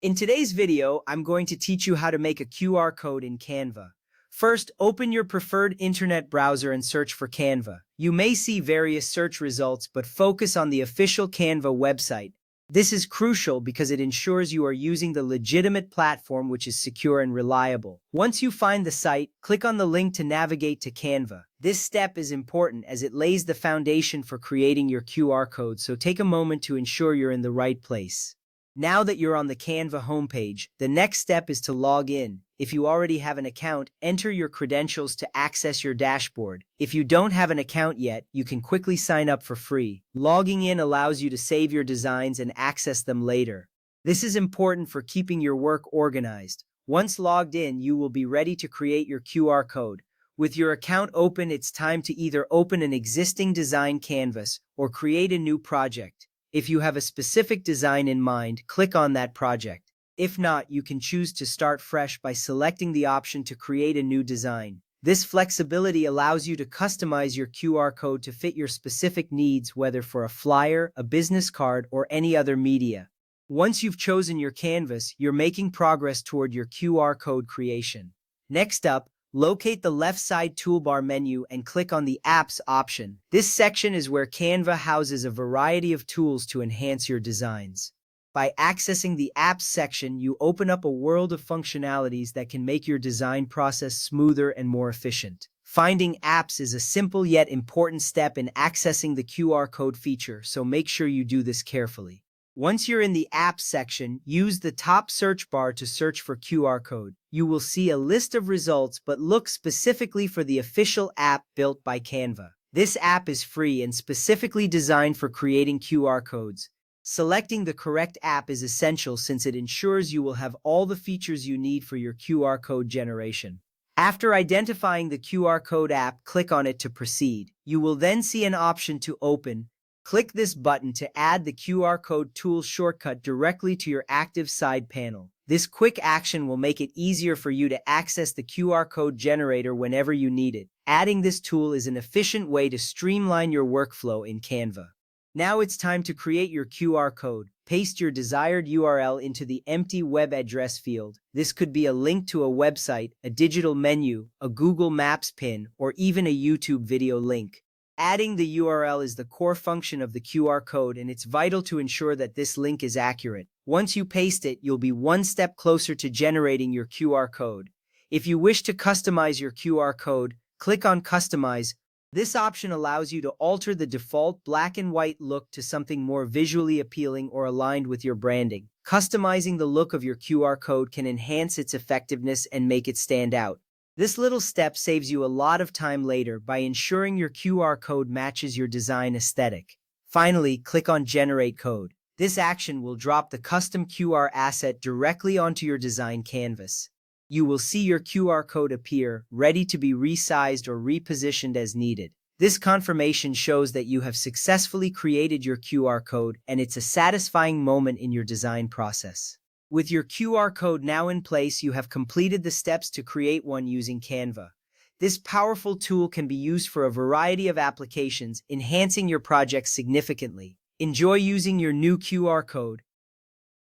In today's video, I'm going to teach you how to make a QR code in Canva. First, open your preferred internet browser and search for Canva. You may see various search results, but focus on the official Canva website. This is crucial because it ensures you are using the legitimate platform, which is secure and reliable. Once you find the site, click on the link to navigate to Canva. This step is important as it lays the foundation for creating your QR code, so take a moment to ensure you're in the right place. Now that you're on the Canva homepage, the next step is to log in. If you already have an account, enter your credentials to access your dashboard. If you don't have an account yet, you can quickly sign up for free. Logging in allows you to save your designs and access them later. This is important for keeping your work organized. Once logged in, you will be ready to create your QR code. With your account open, it's time to either open an existing design canvas or create a new project. If you have a specific design in mind, click on that project. If not, you can choose to start fresh by selecting the option to create a new design. This flexibility allows you to customize your QR code to fit your specific needs, whether for a flyer, a business card, or any other media. Once you've chosen your canvas, you're making progress toward your QR code creation. Next up, locate the left side toolbar menu and click on the Apps option. This section is where Canva houses a variety of tools to enhance your designs. By accessing the Apps section, you open up a world of functionalities that can make your design process smoother and more efficient. Finding apps is a simple yet important step in accessing the QR code feature, so make sure you do this carefully. Once you're in the Apps section, use the top search bar to search for QR code. You will see a list of results, but look specifically for the official app built by Canva. This app is free and specifically designed for creating QR codes. Selecting the correct app is essential since it ensures you will have all the features you need for your QR code generation. After identifying the QR code app, click on it to proceed. You will then see an option to open. Click this button to add the QR code tool shortcut directly to your active side panel. This quick action will make it easier for you to access the QR code generator whenever you need it. Adding this tool is an efficient way to streamline your workflow in Canva. Now it's time to create your QR code. Paste your desired URL into the empty web address field. This could be a link to a website, a digital menu, a Google Maps pin, or even a YouTube video link. Adding the URL is the core function of the QR code, and it's vital to ensure that this link is accurate. Once you paste it, you'll be one step closer to generating your QR code. If you wish to customize your QR code, click on Customize. This option allows you to alter the default black and white look to something more visually appealing or aligned with your branding. Customizing the look of your QR code can enhance its effectiveness and make it stand out. This little step saves you a lot of time later by ensuring your QR code matches your design aesthetic. Finally, click on Generate Code. This action will drop the custom QR asset directly onto your design canvas. You will see your QR code appear, ready to be resized or repositioned as needed. This confirmation shows that you have successfully created your QR code, and it's a satisfying moment in your design process. With your QR code now in place, you have completed the steps to create one using Canva. This powerful tool can be used for a variety of applications, enhancing your project significantly. Enjoy using your new QR code.